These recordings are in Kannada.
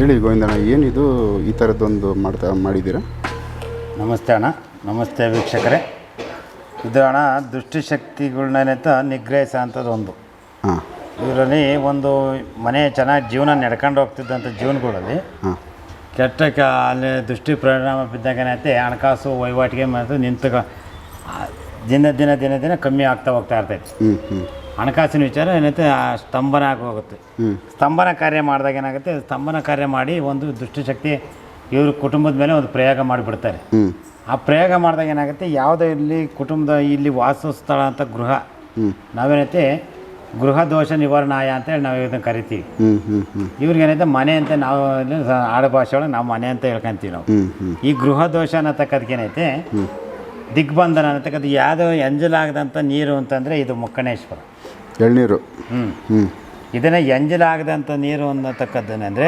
ಹೇಳಿ ಗೋವಿಂದಣ್ಣ, ಏನಿದು ಈ ಥರದ್ದೊಂದು ಮಾಡಿದ್ದೀರಾ? ನಮಸ್ತೆ ಅಣ್ಣ. ನಮಸ್ತೆ ವೀಕ್ಷಕರೇ. ಇದು ಅಣ್ಣ ದುಷ್ಟಶಕ್ತಿಗಳನ್ನೇತ ನಿಗ್ರಹಿಸೋ ಅಂಥದ್ದು ಒಂದು. ಹಾಂ. ಇದರಲ್ಲಿ ಒಂದು ಮನೆ ಚೆನ್ನಾಗಿ ಜೀವನ ನಡ್ಕೊಂಡು ಹೋಗ್ತಿದ್ದಂಥ ಜೀವನಗಳಲ್ಲಿ ಕೆಟ್ಟ ಅಲ್ಲಿ ದೃಷ್ಟಿ ಪರಿಣಾಮ ಬಿದ್ದಾಗೇನೈತೆ ಹಣಕಾಸು ವಹಿವಾಟಿಗೆ ಮತ್ತು ದಿನ ಕಮ್ಮಿ ಆಗ್ತಾ ಹೋಗ್ತಾ ಇರ್ತೈತೆ. ಹಣಕಾಸಿನ ವಿಚಾರ ಏನೈತೆ ಸ್ತಂಭನ ಆಗಿ ಹೋಗುತ್ತೆ. ಸ್ತಂಭನ ಕಾರ್ಯ ಮಾಡಿದಾಗ ಏನಾಗುತ್ತೆ, ಸ್ತಂಭನ ಕಾರ್ಯ ಮಾಡಿ ಒಂದು ದುಷ್ಟಶಕ್ತಿ ಇವ್ರ ಕುಟುಂಬದ ಮೇಲೆ ಒಂದು ಪ್ರಯೋಗ ಮಾಡಿಬಿಡ್ತಾರೆ. ಆ ಪ್ರಯೋಗ ಮಾಡಿದಾಗ ಏನಾಗುತ್ತೆ, ಯಾವುದೋ ಇಲ್ಲಿ ಕುಟುಂಬದ ಇಲ್ಲಿ ವಾಸ ಸ್ಥಳ ಅಂತ ಗೃಹ, ನಾವೇನೈತೆ ಗೃಹ ದೋಷ ನಿವಾರಣಾಯ ಅಂತೇಳಿ ನಾವು ಇದನ್ನು ಕರಿತೀವಿ. ಇವ್ರಿಗೇನೈತೆ ಮನೆ ಅಂತ ನಾವು ಆಡು ಭಾಷೆ ಒಳಗೆ ನಾವು ಮನೆ ಅಂತ ಹೇಳ್ಕೊಂತೀವಿ ನಾವು. ಈ ಗೃಹ ದೋಷ ಅನ್ನತಕ್ಕದಕ್ಕೇನೈತೆ ದಿಗ್ಬಂಧನ ಅನ್ನತಕ್ಕದ್ದು ಯಾವುದೋ ಎಂಜಲಾಗದಂಥ ನೀರು ಅಂತಂದರೆ ಇದು ಮುಕ್ಕಣೇಶ್ವರ ಎಳ್ನೀರು. ಇದನ್ನು ಎಂಜಲಾಗದಂಥ ನೀರು ಅನ್ನತಕ್ಕದ್ದನೆಂದರೆ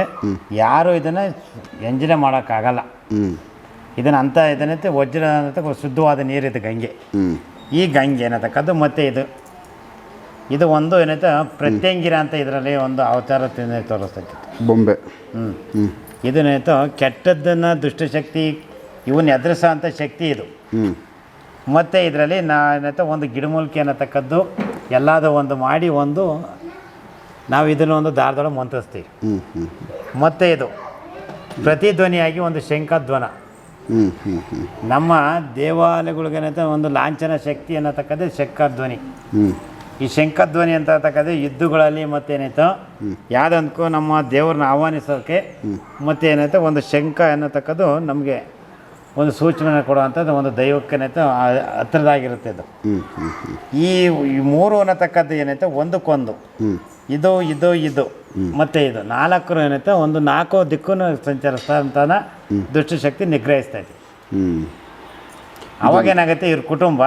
ಯಾರು ಇದನ್ನು ಎಂಜಲ ಮಾಡೋಕ್ಕಾಗಲ್ಲ. ಇದನ್ನು ಅಂತ ಇದನ್ನೈತೆ ವಜ್ರ ಅನ್ನತಕ್ಕ ಶುದ್ಧವಾದ ನೀರಿದು ಗಂಗೆ. ಈ ಗಂಗೆ ಅನ್ನತಕ್ಕದ್ದು ಮತ್ತು ಇದು ಒಂದು ಏನೈತೆ ಪ್ರತ್ಯಂಗಿರ ಅಂತ ಇದರಲ್ಲಿ ಒಂದು ಅವತಾರ ತೋರಿಸ್ತೈತಿ ಬೊಂಬೆ. ಇದನ್ನೇತೋ ಕೆಟ್ಟದ್ದನ್ನು ದುಷ್ಟಶಕ್ತಿ ಇವನ್ನ ಎದುರಿಸೋ ಅಂಥ ಶಕ್ತಿ ಇದು. ಮತ್ತು ಇದರಲ್ಲಿ ಏನೈತೆ ಒಂದು ಗಿಡಮೂಲಿಕೆ ಅನ್ನತಕ್ಕದ್ದು ಎಲ್ಲದೂ ಒಂದು ಮಾಡಿ ನಾವು ಇದನ್ನು ಒಂದು ದಾರದೊಳಗೆ ಮಂತ್ರಿಸ್ತೀವಿ. ಮತ್ತು ಇದು ಪ್ರತಿಧ್ವನಿಯಾಗಿ ಒಂದು ಶಂಖಧ್ವನ. ನಮ್ಮ ದೇವಾಲಯಗಳಿಗೇನೈತೆ ಒಂದು ಲಾಂಛನ ಶಕ್ತಿ ಅನ್ನತಕ್ಕದ್ದು ಶಂಖಧ್ವನಿ. ಈ ಶಂಖಧ್ವನಿ ಅಂತಕ್ಕದ್ದು ಯುದ್ಧಗಳಲ್ಲಿ ಮತ್ತೇನೈತೋ ಯಾವುದಕ್ಕೂ ನಮ್ಮ ದೇವ್ರನ್ನ ಆಹ್ವಾನಿಸೋಕ್ಕೆ ಮತ್ತೇನೈತೆ ಒಂದು ಶಂಖ ಅನ್ನತಕ್ಕದ್ದು ನಮಗೆ ಒಂದು ಸೂಚನೆ ಕೊಡುವಂಥದ್ದು ಒಂದು ದೈವಕ್ಕೇನೈತೆ ಹತ್ತಿರದಾಗಿರುತ್ತೆ. ಅದು ಈ ಮೂರು ಅನ್ನತಕ್ಕದ್ದು ಏನೈತೆ ಒಂದಕ್ಕೊಂದು ಇದು ಇದು ಇದು ಮತ್ತು ಇದು ನಾಲ್ಕರು ಏನೈತೆ ಒಂದು ನಾಲ್ಕು ದಿಕ್ಕನ್ನು ಸಂಚರಿಸ್ತಾ ಅಂತಾನ ದುಷ್ಟಶಕ್ತಿ ನಿಗ್ರಹಿಸ್ತೈತಿ. ಅವಾಗೇನಾಗುತ್ತೆ, ಇವ್ರ ಕುಟುಂಬ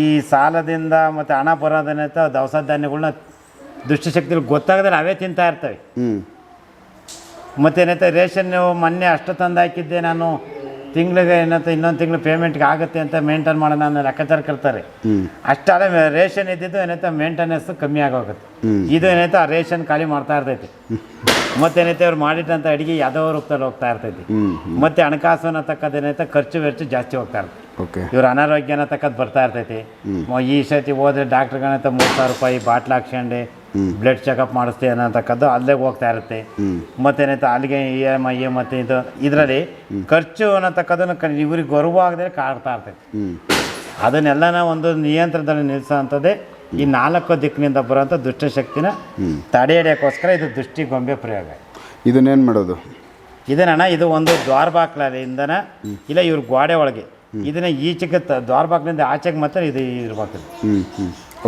ಈ ಸಾಲದಿಂದ ಮತ್ತು ಹಣ ಬರೋದನ್ನೈತೆ ದವಸ ಧಾನ್ಯಗಳನ್ನ ದುಷ್ಟಶಕ್ತಿಗಳು ಗೊತ್ತಾಗದ್ರೆ ಅವೇ ತಿಂತಾ ಇರ್ತವೆ. ಮತ್ತೇನೈತೆ ರೇಷನ್ ಮೊನ್ನೆ ಅಷ್ಟು ತಂದು ಹಾಕಿದ್ದೆ ನಾನು ತಿಂಗಳಿಗೆ ಏನಂತ ಇನ್ನೊಂದು ತಿಂಗಳು ಪೇಮೆಂಟ್ಗೆ ಆಗುತ್ತೆ ಅಂತ ಮೇಂಟೈನ್ ಮಾಡೋಣ ಅನ್ನೋ ಲೆಕ್ಕಾಚಾರ ಕೇಳ್ತಾರೆ. ಅಷ್ಟೇ ರೇಷನ್ ಇದ್ದಿದ್ದು ಏನೈತೆ ಮೇಂಟೆನೆನ್ಸ್ ಕಮ್ಮಿ ಆಗೋಗುತ್ತೆ. ಇದು ಏನೈತೆ ಆ ರೇಷನ್ ಖಾಲಿ ಮಾಡ್ತಾ ಇರ್ತೈತಿ. ಮತ್ತೇನೈತೆ ಅವ್ರು ಮಾಡಿಟ್ಟಂಥ ಅಡುಗೆ ಯಾವುದೋ ರೂಪದಲ್ಲಿ ಹೋಗ್ತಾ ಇರ್ತೈತಿ. ಮತ್ತು ಹಣಕಾಸು ಅನ್ನತಕ್ಕದ್ದು ಏನೈತೆ ಖರ್ಚು ವೆಚ್ಚ ಜಾಸ್ತಿ ಹೋಗ್ತಾ ಇರ್ತೈತಿ. ಇವ್ರ ಅನಾರೋಗ್ಯ ಅನ್ನತಕ್ಕದ್ದು ಬರ್ತಾ ಇರ್ತೈತಿ. ಈ ಸತಿ ಹೋದ್ರೆ ಡಾಕ್ಟ್ರಿಗೇನೈತೆ 3,000 ರೂಪಾಯಿ ಬಾಟ್ಲ್ ಹಾಕ್ಸ್ಕೊಂಡು ಬ್ಲಡ್ ಚೆಕಪ್ ಮಾಡಿಸ್ತೀವಿ ಅನ್ನತಕ್ಕದ್ದು ಅಲ್ಲೇ ಹೋಗ್ತಾ ಇರುತ್ತೆ. ಮತ್ತೇನೈತೆ ಅಲ್ಲಿಗೆ EMI ಮತ್ತು ಇದರಲ್ಲಿ ಖರ್ಚು ಅನ್ನತಕ್ಕದನ್ನು ಇವ್ರಿಗೆ ಗೌರವಾಗದೆ ಕಾಡ್ತಾ ಇರ್ತೈತಿ. ಅದನ್ನೆಲ್ಲನ ಒಂದು ನಿಯಂತ್ರಣದಲ್ಲಿ ನಿಲ್ಲಿಸೋ ಅಂಥದ್ದೇ ಈ 4 ದಿಕ್ಕಿನಿಂದ ಬರೋಂಥ ದುಷ್ಟಶಕ್ತಿನ ತಡೆ ಹಿಡಿಯೋಕ್ಕೋಸ್ಕರ ಇದು ದೃಷ್ಟಿ ಗೊಂಬೆ ಪ್ರಯೋಗ. ಇದನ್ನೇನು ಮಾಡೋದು? ಇದನ್ನ ಇದು ಒಂದು ದ್ವಾರಬಾಕ್ಲಿಂದನ ಇಲ್ಲ ಇವ್ರ ಗೋಡೆ ಒಳಗೆ ಇದನ್ನ ಈಚೆಗೆ ದ್ವಾರಬಾಕ್ಲಿಂದ ಆಚೆಗೆ ಮಾತ್ರ ಇದು ಇರ್ಬೇಕು.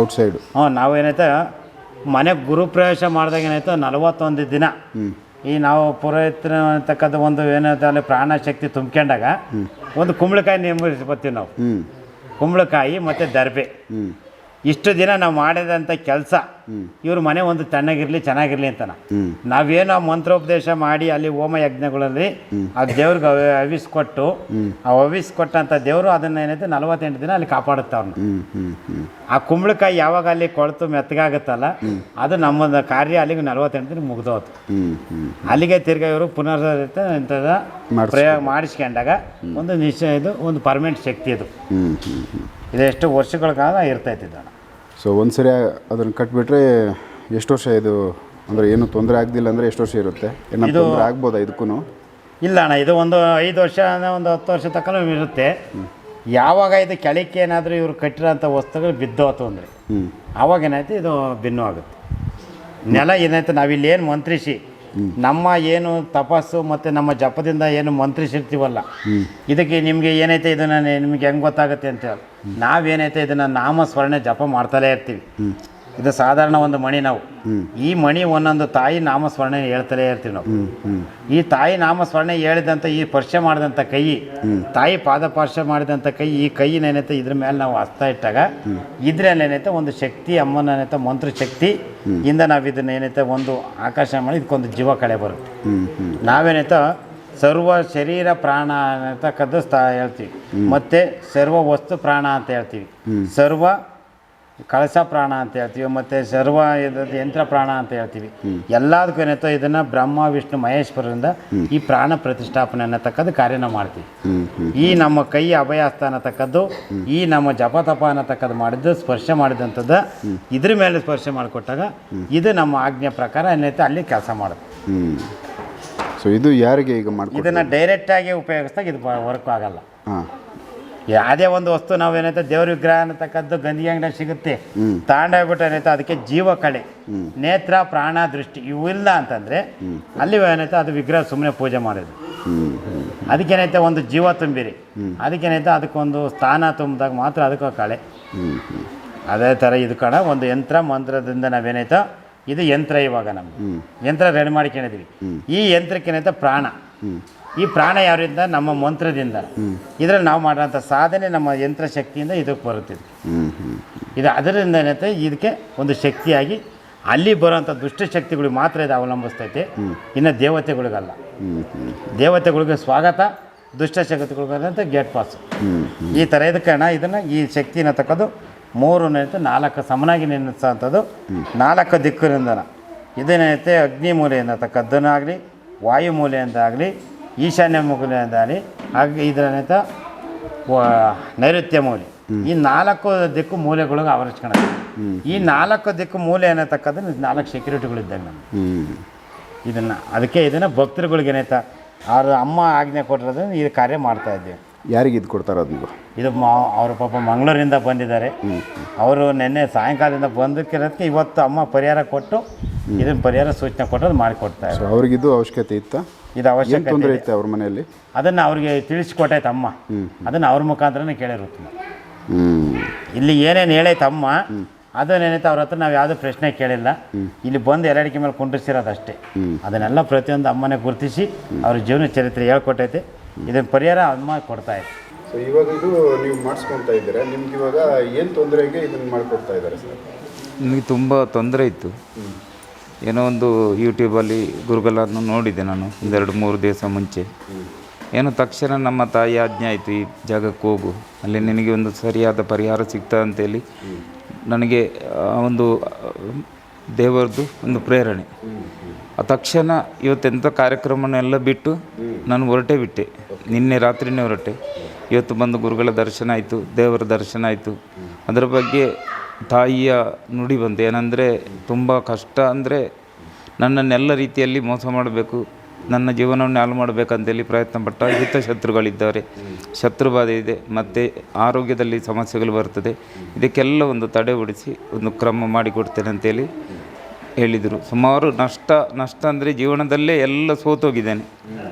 ಔಟ್ಸೈಡು. ನಾವೇನೈತೆ ಮನೆ ಗುರುಪ್ರವೇಶ ಮಾಡಿದಾಗ ಏನಾಯ್ತು 41 ದಿನ ಈ ನಾವು ಪುರೋಹಿತರ ಅಂತಕ್ಕದ್ದು ಒಂದು ಏನೈತೆ ಅಲ್ಲಿ ಪ್ರಾಣ ಶಕ್ತಿ ತುಂಬ್ಕೊಂಡಾಗ ಒಂದು ಕುಂಬಳಕಾಯಿ ನಿರ್ಮಿಸ್ಬತ್ತೀವಿ ನಾವು. ಕುಂಬಳಕಾಯಿ ಮತ್ತು ದರ್ಬೆ ಇಷ್ಟು ದಿನ ನಾವು ಮಾಡಿದಂಥ ಕೆಲಸ ಇವ್ರ ಮನೆ ಒಂದು ತಣ್ಣಗಿರಲಿ ಚೆನ್ನಾಗಿರಲಿ ಅಂತ ನಾವೇನೋ ಮಂತ್ರೋಪದೇಶ ಮಾಡಿ ಅಲ್ಲಿ ಹೋಮ ಯಜ್ಞಗಳಲ್ಲಿ ಆ ದೇವ್ರಿಗೆ ಹವಿಸ್ಕೊಟ್ಟು ಆ ಹವಿಸ್ಕೊಟ್ಟಂಥ ದೇವರು ಅದನ್ನ ಏನೈತೆ 48 ದಿನ ಅಲ್ಲಿ ಕಾಪಾಡುತ್ತೆ ಅವ್ರನ್ನ. ಆ ಕುಂಬಳಕಾಯಿ ಯಾವಾಗ ಅಲ್ಲಿ ಕೊಳೆತು ಮೆತ್ತಗಾಗುತ್ತಲ್ಲ ಅದು ನಮ್ಮ ಕಾರ್ಯ ಅಲ್ಲಿಗೆ 48 ದಿನ ಮುಗ್ದೋತು. ಅಲ್ಲಿಗೆ ತಿರ್ಗಾ ಇವರು ಪುನರ್ತ ಇಂಥದ ಪ್ರಯೋಗ ಮಾಡಿಸ್ಕೊಂಡಾಗ ಒಂದು ಇದು ಒಂದು ಪರ್ಮನೆಂಟ್ ಶಕ್ತಿ ಇದು. ಇದೆಷ್ಟು ವರ್ಷಗಳ ಕಾಲ ಇರ್ತೈತಿದ್ದು. ಸೊ ಒಂದ್ಸರಿ ಅದನ್ನು ಕಟ್ಬಿಟ್ರೆ ಎಷ್ಟು ವರ್ಷ ಇದು ಅಂದರೆ ಏನು ತೊಂದರೆ ಆಗದಿಲ್ಲ ಅಂದರೆ ಎಷ್ಟು ವರ್ಷ ಇರುತ್ತೆ? ಇದು ಆಗ್ಬೋದಾ ಇದಕ್ಕೂ? ಇಲ್ಲ ಅಣ್ಣ, ಇದು ಒಂದು 5 ವರ್ಷ ಒಂದು 10 ವರ್ಷ ತನಕ ಇರುತ್ತೆ. ಯಾವಾಗ ಇದು ಕೆಳಕ್ಕೆ ಏನಾದರೂ ಇವ್ರು ಕಟ್ಟಿರೋಂಥ ವಸ್ತುಗಳು ಬಿದ್ದೋತು ಅಂದರೆ ಆವಾಗ ಏನಾಯ್ತು ಇದು ಭಿನ್ನ ಆಗುತ್ತೆ. ನೆಲ ಏನಾಯ್ತು ನಾವಿಲ್ಲಿ ಏನು ಮಂತ್ರಿಸಿ ನಮ್ಮ ಏನು ತಪಸ್ಸು ಮತ್ತು ನಮ್ಮ ಜಪದಿಂದ ಏನು ಮಂತ್ರಿಸಿರ್ತೀವಲ್ಲ ಇದಕ್ಕೆ ನಿಮಗೆ ಏನೈತೆ ಇದನ್ನು ನಿಮಗೆ ಹೆಂಗೆ ಗೊತ್ತಾಗುತ್ತೆ ಅಂತ ಹೇಳಿ ನಾವೇನೈತೆ ಇದನ್ನು ನಾಮಸ್ಮರಣೆ ಜಪ ಮಾಡ್ತಲೇ ಇರ್ತೀವಿ. ಇದು ಸಾಧಾರಣ ಒಂದು ಮಣಿ. ನಾವು ಈ ಮಣಿ ಒಂದೊಂದು ತಾಯಿ ನಾಮಸ್ಮರಣೆ ಹೇಳ್ತಲೇ ಇರ್ತೀವಿ ನಾವು. ಈ ತಾಯಿ ನಾಮಸ್ಮರಣೆ ಹೇಳಿದಂಥ ಈ ಸ್ಪರ್ಶ ಮಾಡಿದಂಥ ಕೈ, ತಾಯಿ ಪಾದ ಸ್ಪರ್ಶ ಮಾಡಿದಂಥ ಕೈ, ಈ ಕೈನೇನೈತೆ ಇದ್ರ ಮೇಲೆ ನಾವು ಹಸ್ತ ಇಟ್ಟಾಗ ಇದ್ರಲ್ಲೇನೈತೆ ಒಂದು ಶಕ್ತಿ ಅಮ್ಮನೇನೈತೆ ಮಂತ್ರ ಶಕ್ತಿ ಇಂದ ನಾವು ಇದನ್ನ ಏನೈತೆ ಒಂದು ಆಕರ್ಷಣೆ ಮಾಡಿ ಇದಕ್ಕೊಂದು ಜೀವ ಕಳೆ ಬರುತ್ತೆ. ನಾವೇನೈತೆ ಸರ್ವ ಶರೀರ ಪ್ರಾಣ ಅನ್ನತಕ್ಕದ್ದು ಹೇಳ್ತೀವಿ, ಮತ್ತು ಸರ್ವ ವಸ್ತು ಪ್ರಾಣ ಅಂತ ಹೇಳ್ತೀವಿ. ಸರ್ವ ಕಳಸ ಪ್ರಾಣ ಅಂತ ಹೇಳ್ತೀವಿ, ಮತ್ತು ಸರ್ವ ಯಂತ್ರ ಪ್ರಾಣ ಅಂತ ಹೇಳ್ತೀವಿ. ಎಲ್ಲದಕ್ಕೂ ಏನೈತೋ ಇದನ್ನು ಬ್ರಹ್ಮ ವಿಷ್ಣು ಮಹೇಶ್ವರರಿಂದ ಈ ಪ್ರಾಣ ಪ್ರತಿಷ್ಠಾಪನೆ ಅನ್ನತಕ್ಕದ್ದು ಕಾರ್ಯನ ಮಾಡ್ತೀವಿ. ಈ ನಮ್ಮ ಕೈ ಅಭಯಸ್ಥ ಅನ್ನತಕ್ಕದ್ದು, ಈ ನಮ್ಮ ಜಪತಪ ಅನ್ನತಕ್ಕದ್ದು ಮಾಡಿದ್ದು ಸ್ಪರ್ಶ ಮಾಡಿದಂಥದ್ದು ಇದ್ರ ಮೇಲೆ ಸ್ಪರ್ಶ ಮಾಡಿಕೊಟ್ಟಾಗ ಇದು ನಮ್ಮ ಆಜ್ಞೆ ಪ್ರಕಾರ ಏನೈತೆ ಅಲ್ಲಿ ಕೆಲಸ ಮಾಡುತ್ತೆ. ಸೊ ಇದು ಯಾರಿಗೆ ಈಗ ಮಾಡ್ಕೊ ಇದನ್ನು ಡೈರೆಕ್ಟಾಗಿ ಉಪಯೋಗಿಸಿದಾಗ ಇದು ವರ್ಕ್ ಆಗಲ್ಲ. ಹಾಂ, ಯಾವುದೇ ಒಂದು ವಸ್ತು ನಾವೇನೈತೆ ದೇವ್ರ ವಿಗ್ರಹ ಅನ್ನತಕ್ಕದ್ದು ಗಂದಿಗೆ ಅಂಗಡಿ ಸಿಗುತ್ತೆ, ತಾಂಡೋಗ್ಬಿಟ್ಟು ಏನೈತೆ ಅದಕ್ಕೆ ಜೀವ ಕಳೆ, ನೇತ್ರ ಪ್ರಾಣ ದೃಷ್ಟಿ ಇವಿಲ್ಲ ಅಂತಂದರೆ ಅಲ್ಲಿ ಏನೈತೆ ಅದು ವಿಗ್ರಹ ಸುಮ್ಮನೆ ಪೂಜೆ ಮಾಡೋದು. ಅದಕ್ಕೇನೈತೆ ಒಂದು ಜೀವ ತುಂಬಿರಿ, ಅದಕ್ಕೇನೈತೆ ಅದಕ್ಕೊಂದು ಸ್ಥಾನ ತುಂಬಿದಾಗ ಮಾತ್ರ ಅದಕ್ಕೆ ಕಳೆ. ಅದೇ ಥರ ಇದು ಕಣ ಒಂದು ಯಂತ್ರ ಮಂತ್ರದಿಂದ ನಾವೇನೈತೋ ಇದು ಯಂತ್ರ. ಇವಾಗ ನಮ್ಗೆ ಯಂತ್ರ ರೆಡಿ ಮಾಡ್ಕೊಂಡಿದ್ದೀವಿ. ಈ ಯಂತ್ರಕ್ಕೇನೈತೆ ಪ್ರಾಣ, ಈ ಪ್ರಾಣ ಯಾರಿಂದ ನಮ್ಮ ಮಂತ್ರದಿಂದ. ಇದರಲ್ಲಿ ನಾವು ಮಾಡೋಂಥ ಸಾಧನೆ ನಮ್ಮ ಯಂತ್ರ ಶಕ್ತಿಯಿಂದ ಇದಕ್ಕೆ ಬರುತ್ತಿದೆ. ಇದು ಅದರಿಂದ ಏನೈತೆ ಇದಕ್ಕೆ ಒಂದು ಶಕ್ತಿಯಾಗಿ ಅಲ್ಲಿ ಬರೋಂಥ ದುಷ್ಟಶಕ್ತಿಗಳಿಗೆ ಮಾತ್ರ ಇದು ಅವಲಂಬಿಸ್ತೈತೆ, ಇನ್ನು ದೇವತೆಗಳಿಗಲ್ಲ. ದೇವತೆಗಳಿಗೆ ಸ್ವಾಗತ, ದುಷ್ಟಶಕ್ತಿಗಳಿಗಂತ ಗೇಟ್ ಪಾಸು. ಈ ಥರ ಇದಕ್ಕೆ ಇದನ್ನು ಈ ಶಕ್ತಿನ ತಕ್ಕೋದು 3 4 ಸಮನಾಗಿ ನಿಲ್ಲಿಸೋಂಥದ್ದು 4 ದಿಕ್ಕಿನಿಂದ. ಇದೇನೈತೆ ಅಗ್ನಿ ಮೂಲೆಯಿಂದ ತಕ್ಕದ್ದನ್ನಾಗಲಿ, ವಾಯು ಮೂಲೆಯಿಂದ ಆಗಲಿ, ಈಶಾನ್ಯ ಮೂಲೆಯಿಂದಾಗಲಿ, ಹಾಗೆ ಇದರನೇತ ನೈಋತ್ಯ ಮೂಲೆ, ಈ 4 ದಿಕ್ಕು ಮೂಲೆಗಳಿಗೆ ಆವರಿಸ್ಕೊಳ್ಳೋದು. ಈ 4 ದಿಕ್ಕು ಮೂಲೆ ಅನ್ನತಕ್ಕದ್ದು 4 ಸೆಕ್ಯೂರಿಟಿಗಳಿದ್ದಾಗ ನಮ್ಗೆ ಇದನ್ನು. ಅದಕ್ಕೆ ಇದನ್ನು ಭಕ್ತರುಗಳಿಗೆ ಏನೈತೆ ಅವ್ರ ಅಮ್ಮ ಆಜ್ಞೆ ಕೊಟ್ಟಿರೋದನ್ನು ಈ ಕಾರ್ಯ ಮಾಡ್ತಾ ಇದ್ದೀವಿ. ಯಾರಿಗೆ ಇದು ಕೊಡ್ತಾರೋದು ನೀವು? ಇದು ಅವ್ರ ಪಾಪ ಮಂಗಳೂರಿಂದ ಬಂದಿದ್ದಾರೆ. ಅವರು ನಿನ್ನೆ ಸಾಯಂಕಾಲದಿಂದ ಬಂದಕ್ಕಿರೋದಕ್ಕೆ ಇವತ್ತು ಅಮ್ಮ ಪರಿಹಾರ ಕೊಟ್ಟು ಇದನ್ನು ಪರಿಹಾರ ಸೂಚನೆ ಕೊಟ್ಟೋದು ಮಾಡಿಕೊಡ್ತಾ ಇದ್ದಾರೆ. ಅವ್ರಿಗಿದು ಅವಶ್ಯಕತೆ ಇತ್ತಾ? ಇದು ಅವಶ್ಯಕತೆ ತೊಂದರೆ ಇತ್ತು ಅವ್ರ ಮನೆಯಲ್ಲಿ? ಅದನ್ನು ಅವ್ರಿಗೆ ತಿಳಿಸ್ಕೊಟ್ಟೈತೆ ಅಮ್ಮ. ಅದನ್ನು ಅವ್ರ ಮುಖಾಂತರನೇ ಕೇಳಿರುತ್ತೆ. ಇಲ್ಲಿ ಏನೇನು ಹೇಳೈತೆ ಅಮ್ಮ ಅದನ್ನೇನೈತೆ ಅವ್ರ ಹತ್ರ ನಾವು ಯಾವುದೂ ಪ್ರಶ್ನೆ ಕೇಳಿಲ್ಲ. ಇಲ್ಲಿ ಬಂದು ಎಲ್ಲಡಿಕೆ ಮೇಲೆ ಕುಂಡ್ರಿಸಿರೋದಷ್ಟೇ. ಅದನ್ನೆಲ್ಲ ಪ್ರತಿಯೊಂದು ಅಮ್ಮನೇ ಗುರುತಿಸಿ ಅವ್ರ ಜೀವನ ಚರಿತ್ರೆ ಹೇಳ್ಕೊಟ್ಟೈತೆ. ಇದನ್ನು ಪರಿಹಾರ ಅಮ್ಮ ಕೊಡ್ತಾಯಿದೆ. ಸೊ ಇವಾಗ ಇದು ನೀವು ಮಾಡಿಸ್ಕೊತಾ ಇದ್ದೀರಾ, ನಿಮ್ಗೆ ಇವಾಗ ಏನು ತೊಂದರೆಗೆ ಇದನ್ನು ಮಾಡಿಕೊಡ್ತಾ ಇದ್ದಾರೆ ಸರ್? ನನಗೆ ತುಂಬ ತೊಂದರೆ ಇತ್ತು. ಏನೋ ಒಂದು ಯೂಟ್ಯೂಬಲ್ಲಿ ಗುರುಗಳನ್ನು ನೋಡಿದೆ ನಾನು 2-3 ದಿವಸ ಮುಂಚೆ. ಏನೋ ತಕ್ಷಣ ನಮ್ಮ ತಾಯಿ ಆಜ್ಞೆ ಆಯಿತು, ಈ ಜಾಗಕ್ಕೆ ಹೋಗು, ಅಲ್ಲಿ ನಿನಗೆ ಒಂದು ಸರಿಯಾದ ಪರಿಹಾರ ಸಿಗ್ತಾ ಅಂತೇಳಿ ನನಗೆ ಒಂದು ದೇವರದ್ದು ಒಂದು ಪ್ರೇರಣೆ. ಆ ತಕ್ಷಣ ಇವತ್ತೆಂಥ ಕಾರ್ಯಕ್ರಮನೆಲ್ಲ ಬಿಟ್ಟು ನಾನು ಹೊರಟೇ ಬಿಟ್ಟೆ. ನಿನ್ನೆ ರಾತ್ರಿನೇ ಹೊರಟೆ. ಇವತ್ತು ಬಂದು ಗುರುಗಳ ದರ್ಶನ ಆಯಿತು, ದೇವರ ದರ್ಶನ ಆಯಿತು. ಅದರ ಬಗ್ಗೆ ತಾಯಿಯ ನುಡಿ ಬಂತು. ಏನಂದರೆ ತುಂಬ ಕಷ್ಟ, ಅಂದರೆ ನನ್ನನ್ನೆಲ್ಲ ರೀತಿಯಲ್ಲಿ ಮೋಸ ಮಾಡಬೇಕು, ನನ್ನ ಜೀವನವನ್ನು ಹಾಳು ಮಾಡಬೇಕಂತೇಳಿ ಪ್ರಯತ್ನ ಪಟ್ಟ ಹಿತಶತ್ರುಗಳಿದ್ದಾರೆ. ಶತ್ರುಬಾಧೆ ಇದೆ, ಮತ್ತು ಆರೋಗ್ಯದಲ್ಲಿ ಸಮಸ್ಯೆಗಳು ಬರ್ತದೆ. ಇದಕ್ಕೆಲ್ಲ ಒಂದು ತಡೆ ಹೊಡಿಸಿ ಒಂದು ಕ್ರಮ ಮಾಡಿಕೊಡ್ತೇನೆ ಅಂತೇಳಿ ಹೇಳಿದರು. ಸುಮಾರು ನಷ್ಟ ಅಂದರೆ ಜೀವನದಲ್ಲೇ ಎಲ್ಲ ಸೋತೋಗಿದ್ದೇನೆ.